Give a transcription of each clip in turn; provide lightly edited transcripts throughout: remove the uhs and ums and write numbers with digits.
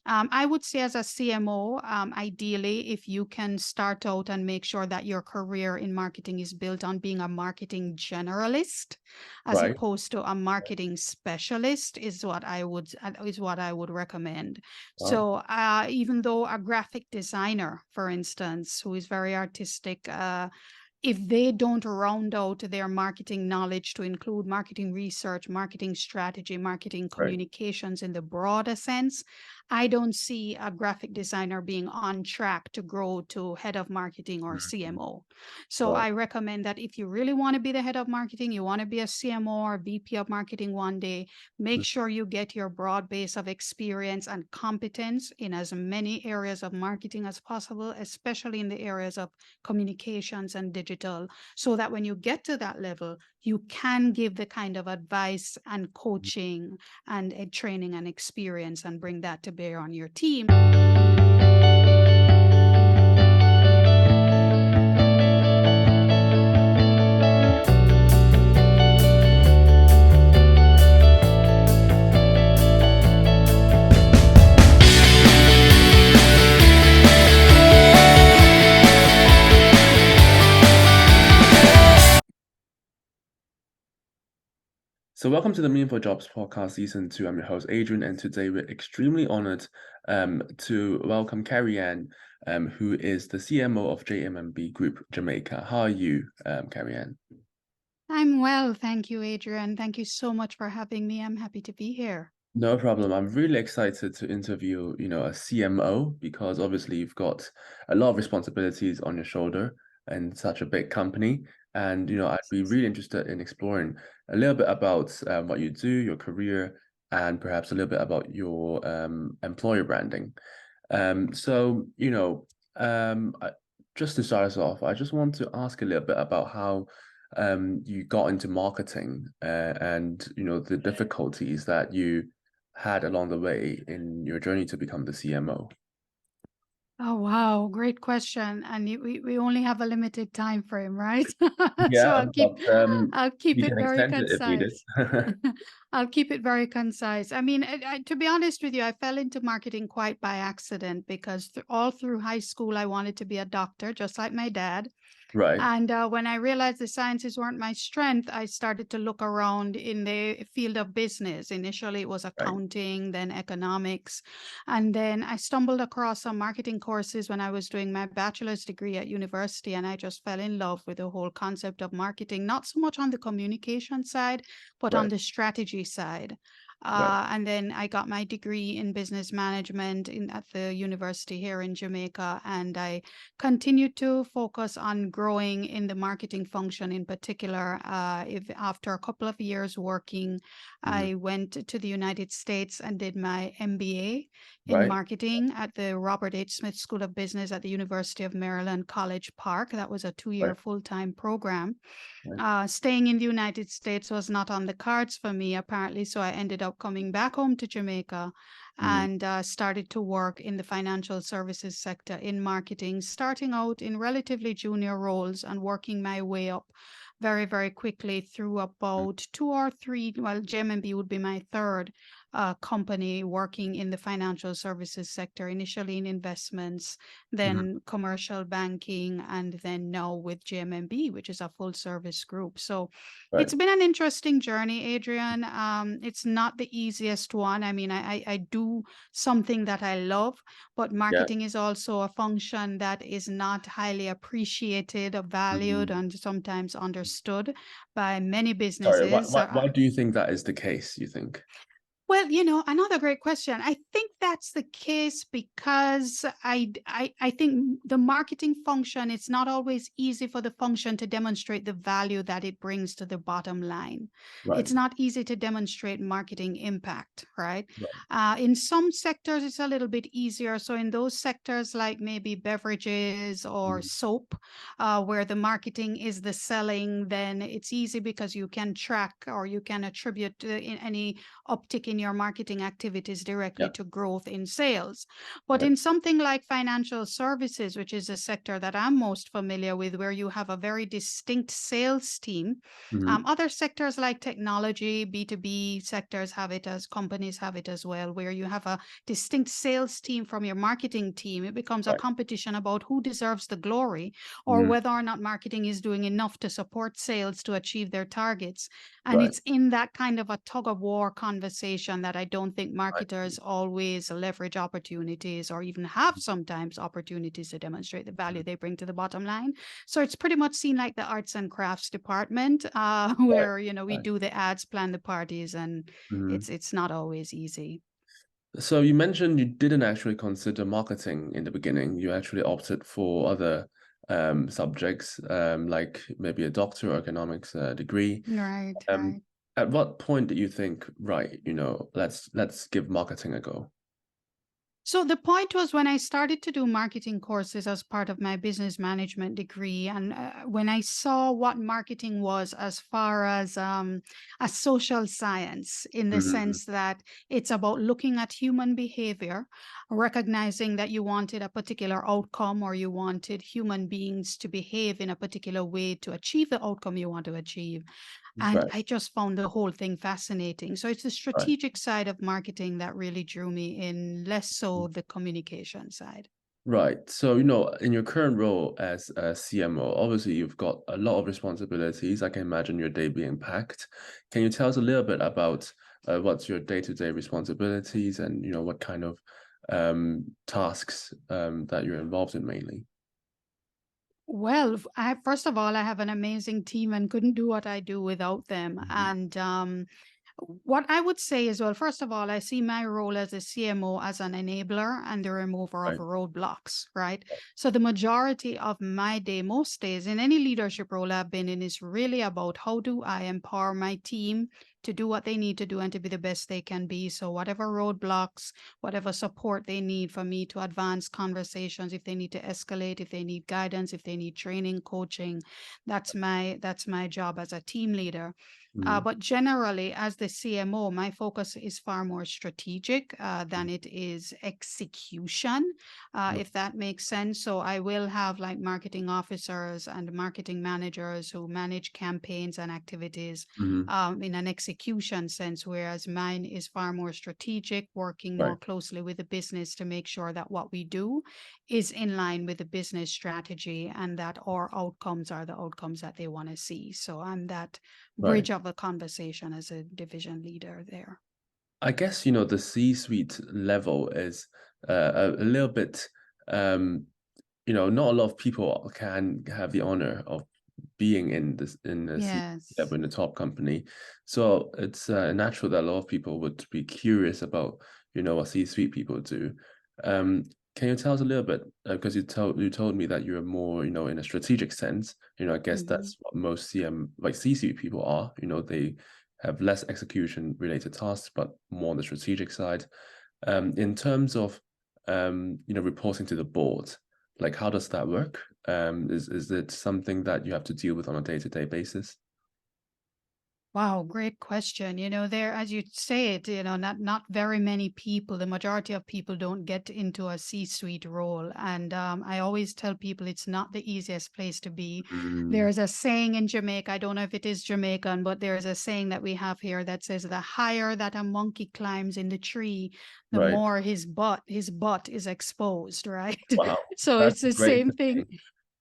I would say as a CMO, ideally, if you can start out and make sure that your career in marketing is built on being a marketing generalist as Right. opposed to a marketing specialist is what I would recommend. Wow. So even though a graphic designer, for instance, who is very artistic, if they don't round out their marketing knowledge to include marketing research, marketing strategy, marketing Right. communications in the broader sense, I don't see a graphic designer being on track to grow to head of marketing or Mhm. CMO. So Right. I recommend that if you really want to be the head of marketing, you want to be a CMO or VP of marketing one day, make Mm. sure you get your broad base of experience and competence in as many areas of marketing as possible, especially in the areas of communications and digital, so that when you get to that level, you can give the kind of advice and coaching and training and experience and bring that to bear on your team. So welcome to the Meaningful Jobs podcast season 2. I'm your host Adrian, and today we're extremely honored to welcome Kerry-Ann, who is the CMO of JMMB Group Jamaica. How are you, Kerry-Ann? I'm well, thank you, Adrian. Thank you so much for having me. I'm happy to be here. No problem. I'm really excited to interview, a CMO because obviously you've got a lot of responsibilities on your shoulder in such a big company. And, I'd be really interested in exploring a little bit about what you do, your career, and perhaps a little bit about your employer branding. So, just to start us off, I just want to ask a little bit about how you got into marketing and, the difficulties that you had along the way in your journey to become the CMO? Oh, wow. Great question. And we only have a limited time frame, right? So Yeah, but I'll keep we it can very extend it if needed. concise. I'll keep it very concise. I mean, to be honest with you, I fell into marketing quite by accident because all through high school, I wanted to be a doctor, just like my dad. Right, And when I realized the sciences weren't my strength, I started to look around in the field of business. Initially, it was right, accounting, then economics. And then I stumbled across some marketing courses when I was doing my bachelor's degree at university. And I just fell in love with the whole concept of marketing, not so much on the communication side, but on right, the strategy side. right. And then I got my degree in business management at the university here in Jamaica. And I continue to focus on growing in the marketing function in particular. If after a couple of years working, Mhm. I went to the United States and did my MBA in Right, marketing at the Robert H. Smith School of Business at the University of Maryland, College Park. That was a 2 year right, full-time program. right. Staying in the United States was not on the cards for me, apparently. So I ended up coming back home to Jamaica Mhm. and started to work in the financial services sector in marketing, starting out in relatively junior roles and working my way up very, very quickly through about two or three. Well, JMMB would be my third company working in the financial services sector, initially in investments, Mhm. then commercial banking, and then now with JMMB, which is a full service group. So Right. it's been an interesting journey, Adrian. It's not the easiest one. I mean, I do something that I love, but Yeah. marketing is also a function that is not highly appreciated or valued Mhm. and sometimes understood by many Sorry, why, businesses. why, why do you think that is the case, you think? Well, another great question. I think that's the case because I think the marketing function, it's not always easy for the function to demonstrate the value that it brings to the bottom line. Right, It's not easy to demonstrate marketing impact, right? right. In some sectors, it's a little bit easier. So in those sectors like maybe beverages or Mhm. soap, where the marketing is the selling, then it's easy because you can track or you can attribute in any uptick in your marketing activities directly Yeah. to growth growth in sales. But Right. in something like financial services, which is a sector that I'm most familiar with, where you have a very distinct sales team, Hmm. other sectors like technology, B2B sectors have it, as companies have it as well, where you have a distinct sales team from your marketing team. It becomes a Right. competition about who deserves the glory, or Mm. whether or not marketing is doing enough to support sales to achieve their targets. And Right. it's in that kind of a tug of war conversation that I don't think I see. marketers always leverage opportunities, or even have sometimes opportunities to demonstrate the value they bring to the bottom line. So it's pretty much seen like the arts and crafts department, Right. where we Right. do the ads, plan the parties, and Mhm. it's not always easy. So you mentioned you didn't actually consider marketing in the beginning. You actually opted for other subjects, like maybe a doctor or economics degree. Right, Um, right. at what point did you think, right, let's give marketing a go? So the point was when I started to do marketing courses as part of my business management degree, and when I saw what marketing was as far as a social science, in the Hmm. sense that it's about looking at human behavior, recognizing that you wanted a particular outcome, or you wanted human beings to behave in a particular way to achieve the outcome you want to achieve. And Right. I just found the whole thing fascinating. So it's the Right. strategic side of marketing that really drew me in, less so the communication side. Right. So, in your current role as a CMO, obviously you've got a lot of responsibilities. I can imagine your day being packed. Can you tell us a little bit about what's your day-to-day responsibilities and, what kind of tasks that you're involved in mainly? Well, first of all, I have an amazing team and couldn't do what I do without them. Mhm. And what I would say is, well, first of all, I see my role as a CMO as an enabler and the remover of Right. roadblocks, right? So the majority of my day, most days, in any leadership role I've been in, is really about how do I empower my team to do what they need to do and to be the best they can be. So whatever roadblocks, whatever support they need for me to advance conversations, if they need to escalate, if they need guidance, if they need training, coaching, that's my job as a team leader. Mhm. But generally, as the CMO, my focus is far more strategic Mhm. than it is execution, Right. if that makes sense. So I will have like marketing officers and marketing managers who manage campaigns and activities Mhm. in an execution sense, whereas mine is far more strategic, working more Right. closely with the business to make sure that what we do is in line with the business strategy, and that our outcomes are the outcomes that they want to see. So I'm that Right. bridge of the conversation as a division leader there. I guess, the C-suite level is a little bit, not a lot of people can have the honor of being in the C level Yes. in the top company. So it's natural that a lot of people would be curious about, what C-suite people do. Um, can you tell us a little bit, because you told me that you're more, in a strategic sense, I guess Hmm. that's what most like C-suite people are, they have less execution related tasks, but more on the strategic side. In terms of, reporting to the board, like how does that work? Is it something that you have to deal with on a day-to-day basis? Wow, great question. There, as you say it, not very many people, the majority of people don't get into a C-suite role. And I always tell people it's not the easiest place to be. Mm, There's a saying in Jamaica, I don't know if it is Jamaican, but there's a saying that we have here that says the higher that a monkey climbs in the tree, the right. more his butt is exposed, right? Wow. So That's it's a the great same thing. saying.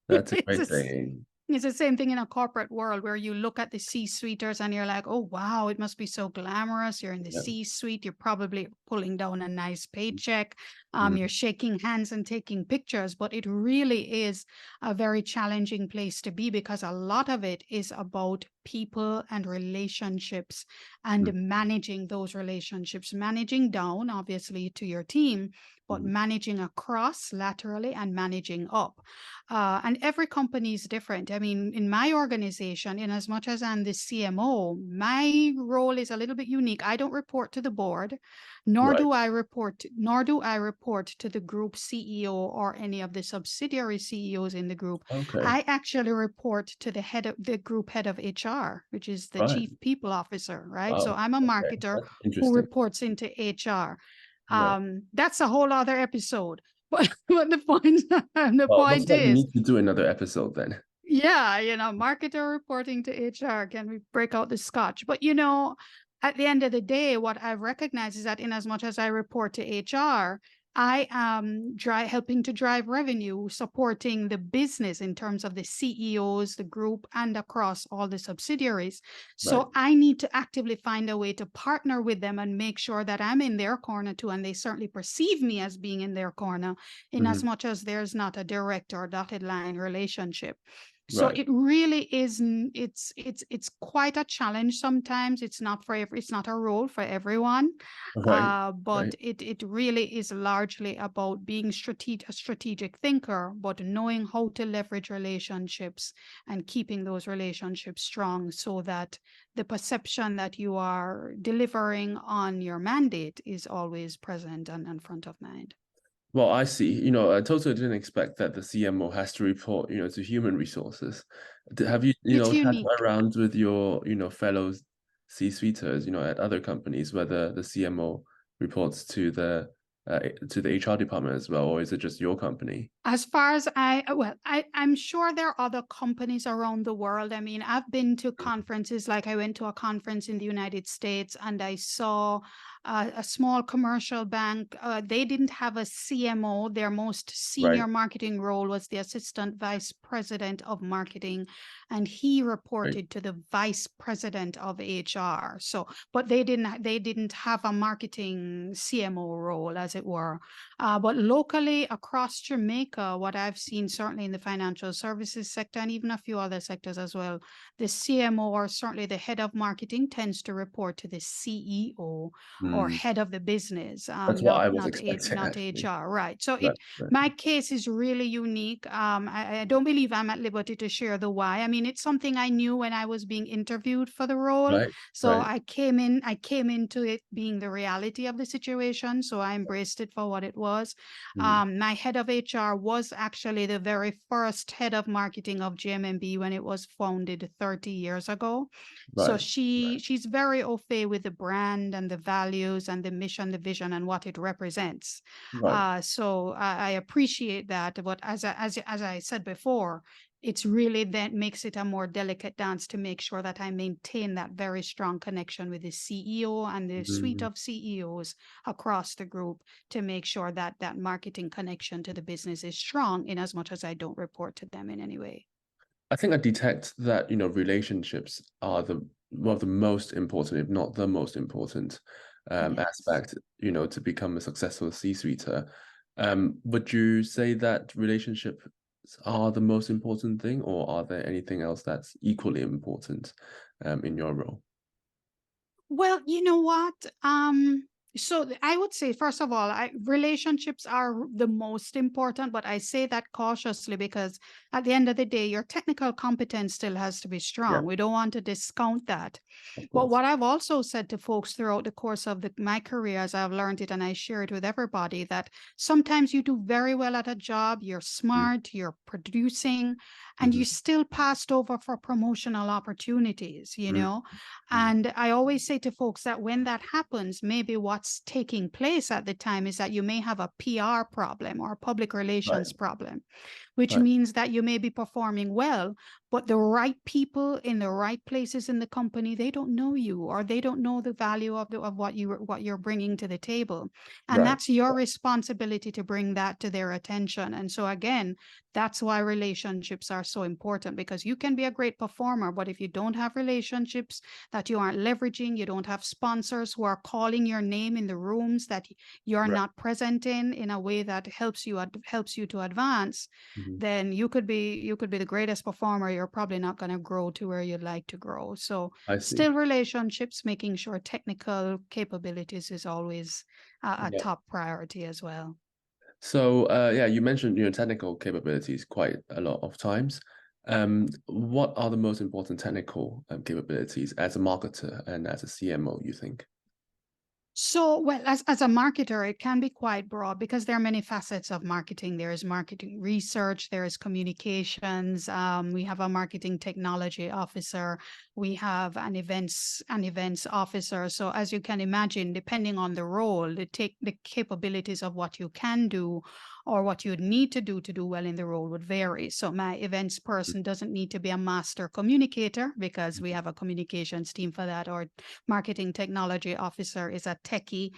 That's a It's great a saying. it's the same thing in a corporate world where you look at the C-suiters and you're like, oh, wow, it must be so glamorous. You're in the Yeah. C-suite. You're probably pulling down a nice paycheck. Mm, You're shaking hands and taking pictures. But it really is a very challenging place to be, because a lot of it is about people and relationships and mm, managing those relationships, managing down, obviously, to your team, but mm, managing across laterally and managing up. And every company is different. I mean, in my organization, in as much as I'm the CMO, my role is a little bit unique. I don't report to the board, right. nor do I report to the group CEO or any of the subsidiary CEOs in the group. Okay. I actually report to the group head of HR, which is the Right. chief people officer, right? So Wow. I'm a Okay. marketer That's who interesting. reports into HR. Right. That's a whole other episode. But the point the Well, looks point like we is, need to do another episode then. yeah, marketer reporting to HR, can we break out the scotch? But at the end of the day, what I've recognized is that in as much as I report to HR, I am helping to drive revenue, supporting the business in terms of the CEOs, the group, and across all the subsidiaries. Right. So I need to actively find a way to partner with them and make sure that I'm in their corner too. And they certainly perceive me as being in their corner, in as Hmm. much as there's not a direct or dotted line relationship. So Right. it really is, it's quite a challenge sometimes. It's not for it's not a role for everyone. Right. But Right. it really is largely about being a strategic thinker, but knowing how to leverage relationships and keeping those relationships strong so that the perception that you are delivering on your mandate is always present and front of mind. Well, I see. I totally didn't expect that the CMO has to report, to human resources. Have you, It's chatted unique. around with your, fellow C-suiters, at other companies, whether the CMO reports to the HR department as well, or is it just your company? As far as I'm sure there are other companies around the world. I mean, I've been to conferences, like I went to a conference in the United States and I saw a small commercial bank. They didn't have a CMO. Their most Right. senior marketing role was the assistant vice president of marketing, and he Right. reported to the vice president of HR. So, but they didn't have a marketing CMO role, as it were. But locally across Jamaica, what I've seen certainly in the financial services sector and even a few other sectors as well, the CMO or certainly the head of marketing tends to report to the CEO or Mm. head of the business, That's what I was expecting, not actually. HR, right? So Right. Right. my case is really unique. I don't believe I'm at liberty to share the why. I mean, it's something I knew when I was being interviewed for the role. Right. So Right. I came into it being the reality of the situation. So I embraced it for what it was. Mm. My head of HR was actually the very first head of marketing of JMMB when it was founded 30 years ago. So Right. she's very au fait with the brand and the values and the mission, the vision, and what it represents. Right. So I appreciate that. But as I said before, it's really that makes it a more delicate dance to make sure that I maintain that very strong connection with the CEO and the suite Mm. of CEOs across the group to make sure that that marketing connection to the business is strong in as much as I don't report to them in any way. I think I detect that, relationships are one of the most important, if not the most important, Yes. aspect, to become a successful C-suiter. Would you say that relationships are the most important thing, or are there anything else that's equally important, in your role? Well, you know what? So I would say, first of all, relationships are the most important, but I say that cautiously because at the end of the day, your technical competence still has to be Yeah, strong. We don't want to discount that. of But course. what I've also said to folks throughout the course of my career, as I've learned it and I share it with everybody, that sometimes you do very well at a job, you're smart, you're producing, and you Mm-hmm. still passed over for promotional opportunities. Mm-hmm. And I always say to folks that when that happens, maybe what's taking place at the time is that you may have a PR problem or a public Right, relations problem, which right, means that you may be performing well, but the right people in the right places in the company, they don't know you or they don't know the value of what you're bringing to the table. And right, that's your responsibility to bring that to their attention. And so again, that's why relationships are so important, because you can be a great performer, but if you don't have relationships that you aren't leveraging, you don't have sponsors who are calling your name in the rooms that you're right. not present in a way that helps you to advance, Mm-hmm. then you could be the greatest performer. You're probably not going to grow to where you'd like to grow. So I see. still relationships, making sure technical capabilities is always a Yeah. top priority as well. So, yeah, you mentioned, technical capabilities quite a lot of times. What are the most important technical capabilities as a marketer and as a CMO, you think? So, well, as a marketer, it can be quite broad because there are many facets of marketing. There is marketing research, there is communications. We have a marketing technology officer. We have an events officer. So, as you can imagine, depending on the role, the capabilities of what you can do or what you would need to do well in the role would vary. So, my events person doesn't need to be a master communicator because we have a communications team for that, or marketing technology officer is a techie.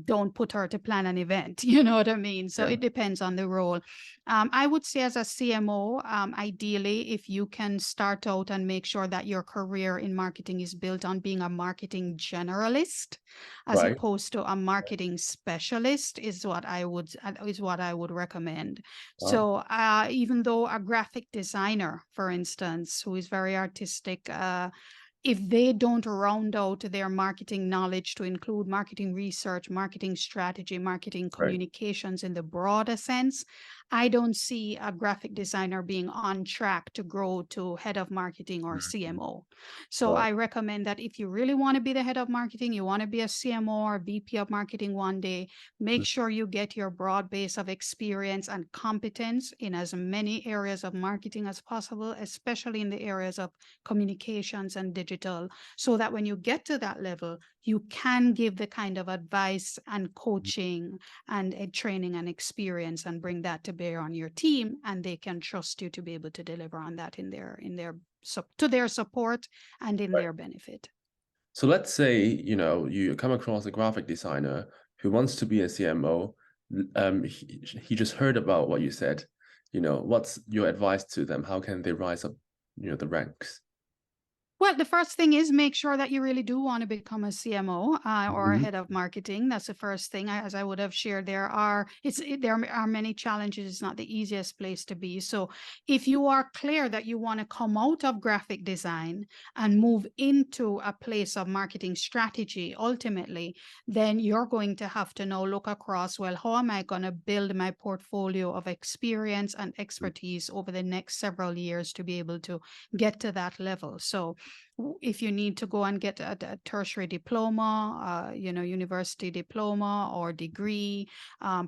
Don't put her to plan an event. You know what I mean? So Yeah, it depends on the role. I would say, as a CMO, ideally, if you can start out and make sure that your career in marketing is built on being a marketing generalist as right. opposed to a marketing specialist, is what I would recommend. Wow. So even though a graphic designer, for instance, who is very artistic, if they don't round out their marketing knowledge to include marketing research, marketing strategy, marketing Right. communications in the broader sense, I don't see a graphic designer being on track to grow to head of marketing or Mhm. CMO. So Right. I recommend that if you really want to be the head of marketing, you want to be a CMO or VP of marketing one day, make Mm. sure you get your broad base of experience and competence in as many areas of marketing as possible, especially in the areas of communications and digital, so that when you get to that level, you can give the kind of advice and coaching and training and experience and bring that to bear on your team, and they can trust you to be able to deliver on that to their support and in Right. their benefit. So let's say, you come across a graphic designer who wants to be a CMO. He just heard about what you said. What's your advice to them? How can they rise up, the ranks? Well, the first thing is make sure that you really do want to become a CMO or a Mhm. head of marketing. That's the first thing. As I would have shared, there are many challenges. It's not the easiest place to be. So, if you are clear that you want to come out of graphic design and move into a place of marketing strategy, ultimately, then you're going to have to now look across. Well, how am I going to build my portfolio of experience and expertise over the next several years to be able to get to that level? So if you need to go and get a tertiary diploma, university diploma or degree,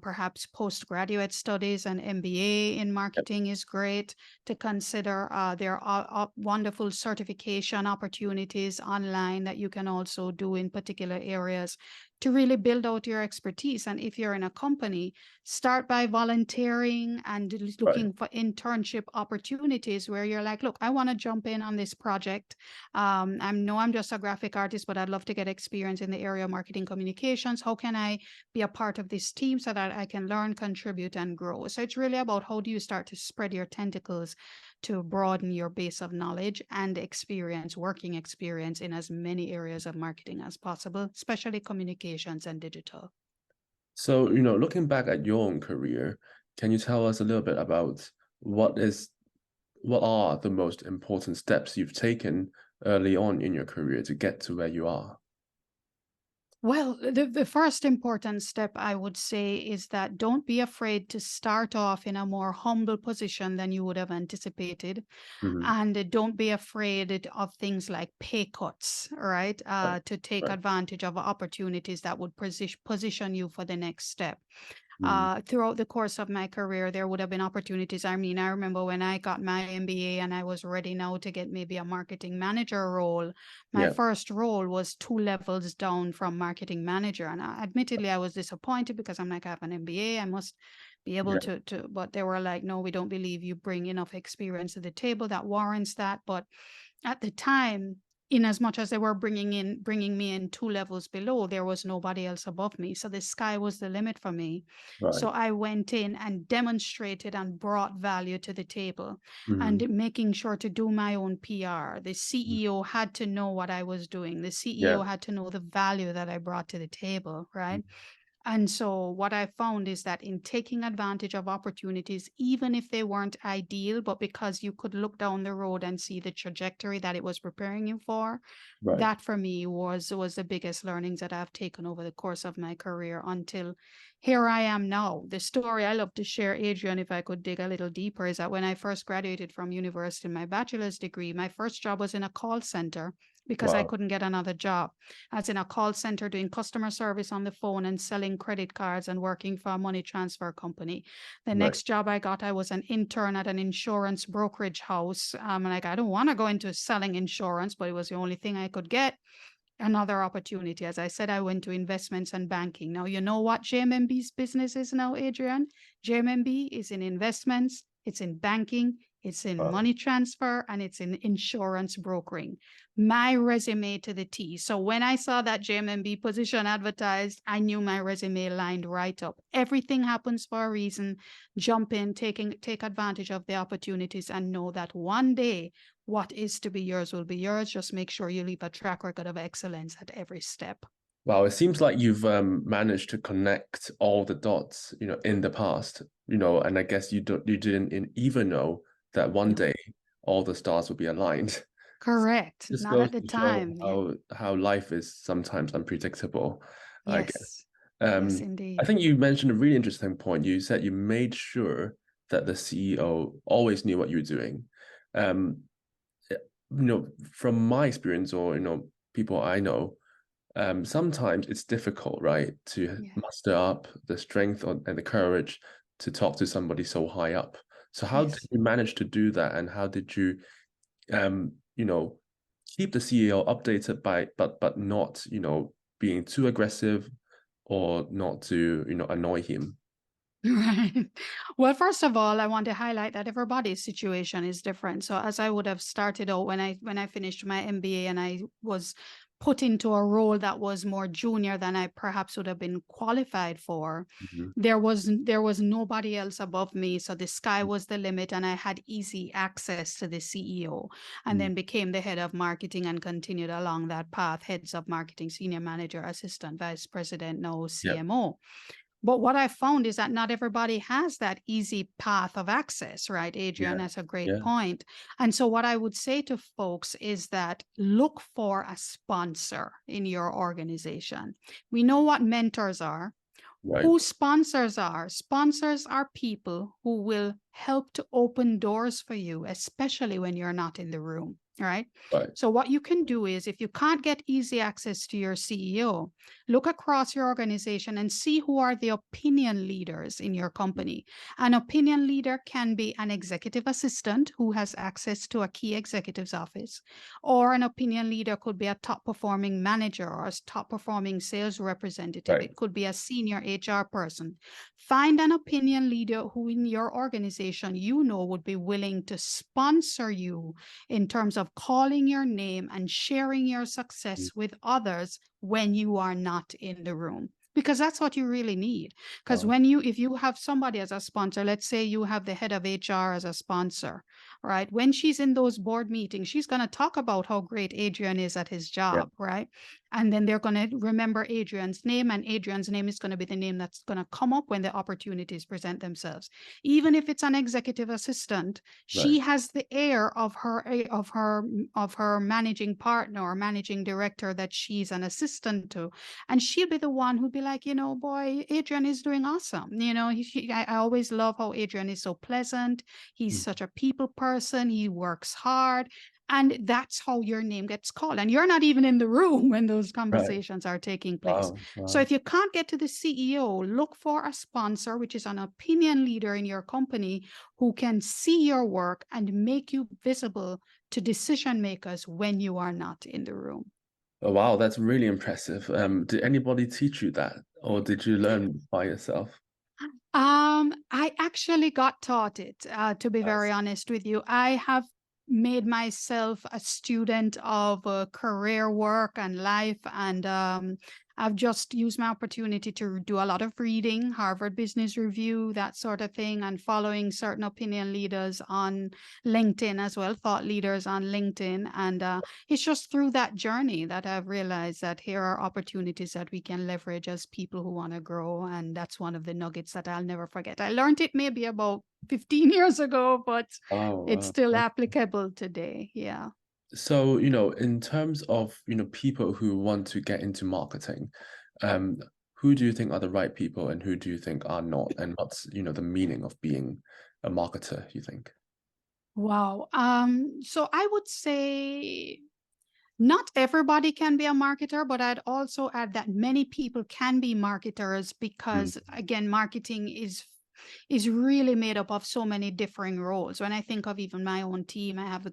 perhaps postgraduate studies and MBA in Yep. marketing is great to consider. There are wonderful certification opportunities online that you can also do in particular areas to really build out your expertise. And if you're in a company, start by volunteering and Right. looking for internship opportunities where you're like, look, I want to jump in on this project. I'm just a graphic artist, but I'd love to get experience in the area of marketing communications. How can I be a part of this team so that I can learn, contribute, and grow? So it's really about how do you start to spread your tentacles to broaden your base of knowledge and experience, working experience in as many areas of marketing as possible, especially communications and digital. So, looking back at your own career, can you tell us a little bit about what is what are the most important steps you've taken early on in your career to get to where you are? Well, the first important step I would say is that don't be afraid to start off in a more humble position than you would have anticipated. Mhm. And don't be afraid of things like pay cuts, right? Right. To take Right. advantage of opportunities that would position you for the next step. Mm. Throughout the course of my career, there would have been opportunities. I mean, I remember when I got my MBA and I was ready now to get maybe a marketing manager role. My Yeah. first role was two levels down from marketing manager. And admittedly, I was disappointed because I'm like, I have an MBA. I must be able Yeah. but they were like, no, we don't believe you bring enough experience to the table that warrants that. But at the time, in as much as they were bringing me in two levels below, there was nobody else above me, so the sky was the limit for me. So Right. I went in and demonstrated and brought value to the table, Mhm. and making sure to do my own PR. The Mm. CEO had to know what I was doing. The Yeah. CEO had to know the value that I brought to the table, Mm. right? And so, what I found is that in taking advantage of opportunities, even if they weren't ideal, but because you could look down the road and see the trajectory that it was preparing you for, Right. that for me was the biggest learnings that I've taken over the course of my career until here I am now. The story I love to share, Adrian, if I could dig a little deeper, is that when I first graduated from university, my bachelor's degree, my first job was in a call center because I Wow. couldn't get another job. I was in a call center doing customer service on the phone and selling credit cards and working for a money transfer company. The Right. next job I got, I was an intern at an insurance brokerage house. Like, I don't want to go into selling insurance, but it was the only thing I could get. Another opportunity. As I said, I went to investments and banking. Now, you know what JMMB's business is now, Adrian? JMMB is in investments, it's in banking, it's in Wow. money transfer, and it's in insurance brokering. My resume to the T. So when I saw that JMMB position advertised, I knew my resume lined right up. Everything happens for a reason. Jump in, take advantage of the opportunities, and know that one day what is to be yours will be yours. Just make sure you leave a track record of excellence at every step. Wow, it seems like you've managed to connect all the dots, in the past, and I guess you didn't even know that one No. day all the stars will be aligned. Correct. This Not goes at the to show time. Yeah. how life is sometimes unpredictable, I guess. Yes. Yes, Um, I indeed. think you mentioned a really interesting point. You said you made sure that the CEO always knew what you were doing. Um, from my experience or people I know, sometimes it's difficult, right, to Yeah. muster up the strength and the courage to talk to somebody so high up. So how did Yes. you manage to do that, and how did you, um, you know, keep the CEO updated but not, being too aggressive or not to, annoy him? Right. Well, first of all, I want to highlight that everybody's situation is different. So as I would have started out when I finished my MBA and I was put into a role that was more junior than I perhaps would have been qualified for, Mhm. there was nobody else above me. So the sky was the limit and I had easy access to the CEO and Mm. then became the head of marketing and continued along that path, heads of marketing, senior manager, assistant vice president, now Yeah, CMO. But what I found is that not everybody has that easy path of access, right, Adrian? yeah, That's a great yeah, point. And so, what I would say to folks is that look for a sponsor in your organization. We know what mentors are. right, Who sponsors are? Sponsors are people who will help to open doors for you, especially when you're not in the room, right? right, So, what you can do is if you can't get easy access to your CEO, look across your organization and see who are the opinion leaders in your company. An opinion leader can be an executive assistant who has access to a key executive's office, or an opinion leader could be a top performing manager or a top performing sales representative. right. It could be a senior HR person. Find an opinion leader who in your organization would be willing to sponsor you in terms of calling your name and sharing your Mm. success with others when you are not in the room, because that's what you really need. Because Wow. if you have somebody as a sponsor, let's say you have the head of HR as a sponsor, right? When she's in those board meetings, she's going to talk about how great Adrian is at his Yeah, job, right? And then they're going to remember Adrian's name, and Adrian's name is going to be the name that's going to come up when the opportunities present themselves. Even if it's an executive assistant, right, she has the air of her managing partner or managing director that she's an assistant to, and she'll be the one who'd be like, boy, Adrian is doing awesome. I always love how Adrian is so pleasant. He's mm, such a people person. He works hard. And that's how your name gets called. And you're not even in the room when those right. conversations are taking place. Wow, So wow. if you can't get to the CEO, look for a sponsor, which is an opinion leader in your company who can see your work and make you visible to decision makers when you are not in the room. Oh, wow, that's really impressive. Did anybody teach you that, or did you learn by yourself? I actually got taught it, to be very Nice. honest with you. I have made myself a student of career work and life, and I've just used my opportunity to do a lot of reading, Harvard Business Review, that sort of thing, and following certain opinion leaders on LinkedIn as well, thought leaders on LinkedIn. And it's just through that journey that I've realized that here are opportunities that we can leverage as people who want to grow. And that's one of the nuggets that I'll never forget. I learned it maybe about 15 years ago, but it's Oh, still wow. applicable today. Yeah. So, in terms of, people who want to get into marketing, um, who do you think are the right people and who do you think are not? And what's, the meaning of being a marketer, you think? Wow. So I would say Not everybody can be a marketer, but I'd also add that many people can be marketers Mm, because, again, marketing is really made up of so many differing roles. When I think of even my own team, I have a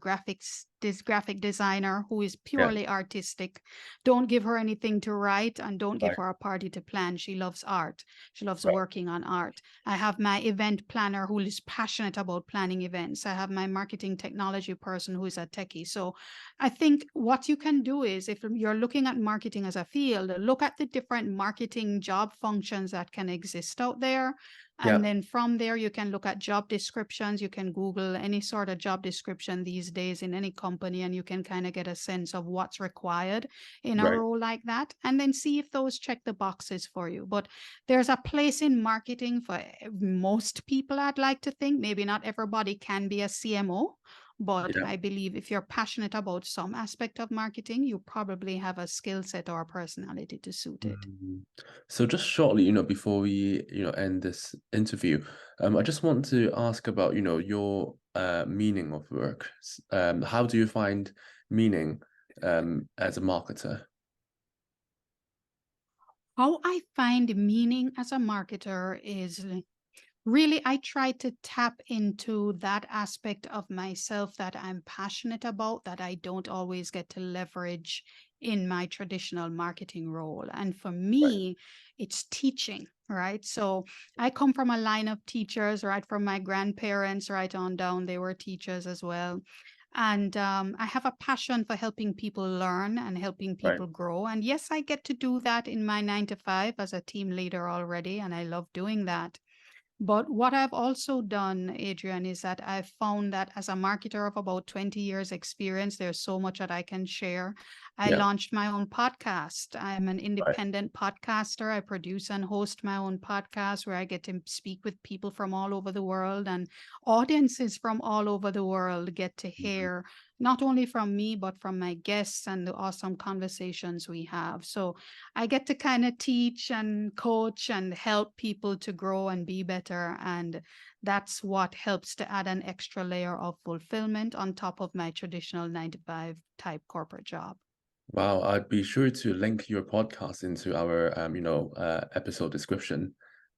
this graphic designer who is yeah, purely artistic. Don't give her anything to write and don't give right, her a party to plan. She loves art. She loves right. working on art. I have my event planner who is passionate about planning events. I have my marketing technology person who is a techie. So I think what you can do is, if you're looking at marketing as a field, look at the different marketing job functions that can exist out there. And Yeah, then from there, you can look at job descriptions. You can Google any sort of job description these days in any company, and you can kind of get a sense of what's required in a right. role like that. And then see if those check the boxes for you. But there's a place in marketing for most people, I'd like to think. Maybe not everybody can be a CMO, but Yeah. I believe if you're passionate about some aspect of marketing, you probably have a skill set or a personality to suit it. Mm. So just shortly, before we, end this interview, I just want to ask about, your meaning of work. How do you find meaning as a marketer? How I find meaning as a marketer is really, I try to tap into that aspect of myself that I'm passionate about that I don't always get to leverage in my traditional marketing role. And for Right. me, it's teaching, right? So I come from a line of teachers, right? From my grandparents, right on down, they were teachers as well. And I have a passion for helping people learn and helping Right. people grow. And yes, I get to do that in my 9 to 5 as a team leader already. And I love doing that. But what I've also done, Adrian, is that I've found that as a marketer of about 20 years experience, there's so much that I can share. I Yeah. launched my own podcast. I'm an Right. independent podcaster. I produce and host my own podcast where I get to speak with people from all over the world, and audiences from all over the world get to Mhm. hear not only from me, but from my guests and the awesome conversations we have. So I get to kind of teach and coach and help people to grow and be better. And that's what helps to add an extra layer of fulfillment on top of my traditional 9 to 5 type corporate job. Wow, I'd be sure to link your podcast into our episode description,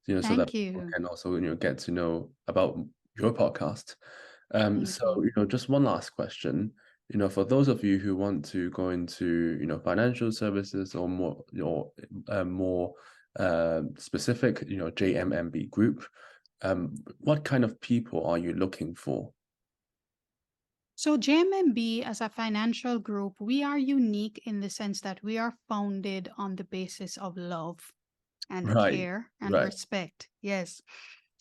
so that Thank people you. can also, get to know about your podcast. Thank So, you. just one last question. For those of you who want to go into, financial services or more specific, JMMB group, what kind of people are you looking for? So, JMMB as a financial group, we are unique in the sense that we are founded on the basis of love and Right, care and right. respect. Yes.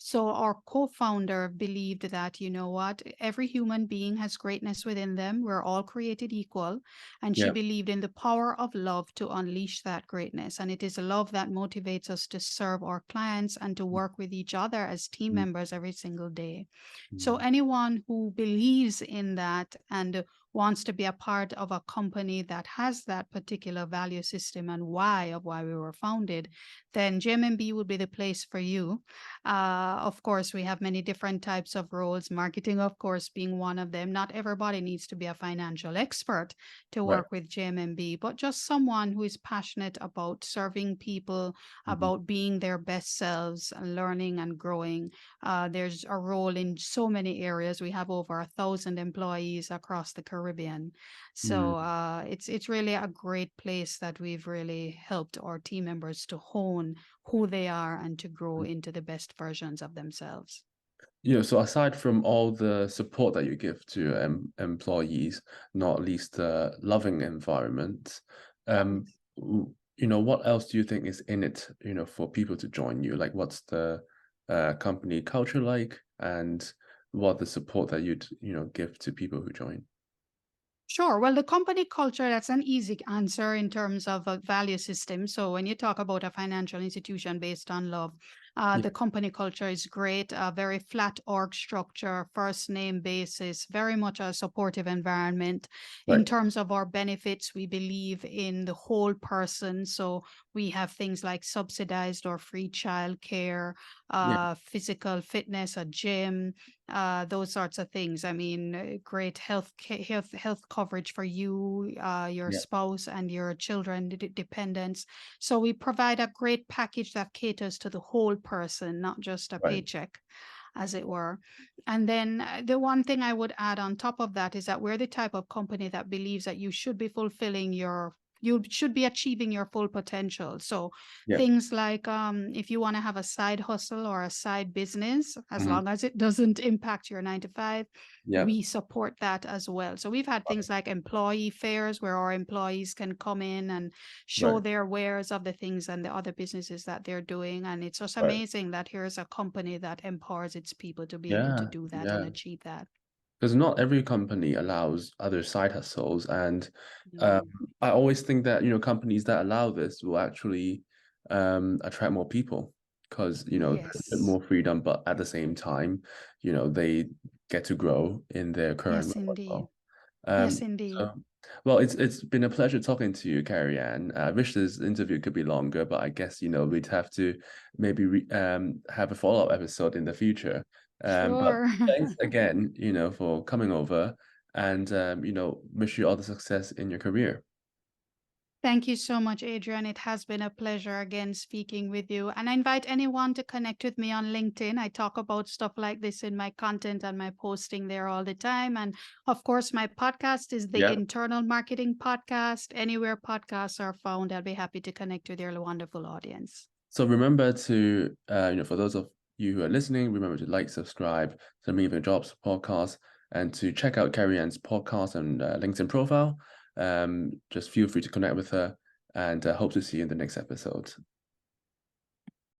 So our co-founder believed that, you know what, every human being has greatness within them. We're all created equal. And she Yeah. believed in the power of love to unleash that greatness. And it is love that motivates us to serve our clients and to work with each other as team Mm, members every single day. So mm, anyone who believes in that and wants to be a part of a company that has that particular value system and why of why we were founded, then JMMB would be the place for you. Of course, we have many different types of roles, marketing, of course, being one of them. Not everybody needs to be a financial expert to right. work with JMMB, but just someone who is passionate about serving people, Mhm. about being their best selves, and learning and growing. There's a role in so many areas. We have over 1,000 employees across the Caribbean. So Mm. it's really a great place that we've really helped our team members to hone who they are and to grow into the best versions of themselves. So aside from all the support that you give to employees, not least the loving environment, what else do you think is in it, for people to join you? Like, what's the company culture like, and what the support that you'd, give to people who join? Sure. Well, the company culture, that's an easy answer in terms of a value system. So when you talk about a financial institution based on love, Yeah. The company culture is great, a very flat org structure, first name basis, very much a supportive environment. In Right. terms of our benefits, we believe in the whole person. So we have things like subsidized or free childcare, Yeah. physical fitness, a gym, those sorts of things. I mean, great health coverage for you, your Yeah. spouse, and your children, dependents. So we provide a great package that caters to the whole person, not just a Right. paycheck, as it were. And then the one thing I would add on top of that is that we're the type of company that believes that you should be achieving your full potential. So Yeah. things like if you want to have a side hustle or a side business, as Hmm. long as it doesn't impact your 9 to 5, Yeah. we support that as well. So we've had things like employee fairs where our employees can come in and show Right. their wares of the things and the other businesses that they're doing. And it's just Right. amazing that here's a company that empowers its people to be able to Yeah. do that and Yeah. achieve that. Because not every company allows other side hustles, and um, No. I always think that companies that allow this will actually attract more people because there's a bit Yes. more freedom, but at the same time, they get to grow in their current Yes, role as indeed. well. Yes, indeed. So, well, it's been a pleasure talking to you, Kerry-Ann. I wish this interview could be longer, but I guess we'd have to maybe have a follow-up episode in the future. But Sure. thanks again, for coming over, and wish you all the success in your career. Thank you so much, Adrian. It has been a pleasure again speaking with you. And I invite anyone to connect with me on LinkedIn. I talk about stuff like this in my content and my posting there all the time. And of course, my podcast is the Yeah. Internal Marketing Podcast. Anywhere podcasts are found, I'll be happy to connect with your wonderful audience. So remember to, for those of you who are listening, remember to like, subscribe to Me Your Jobs podcast, and to check out Kerry-Ann's podcast and LinkedIn profile. Just feel free to connect with her, and hope to see you in the next episode.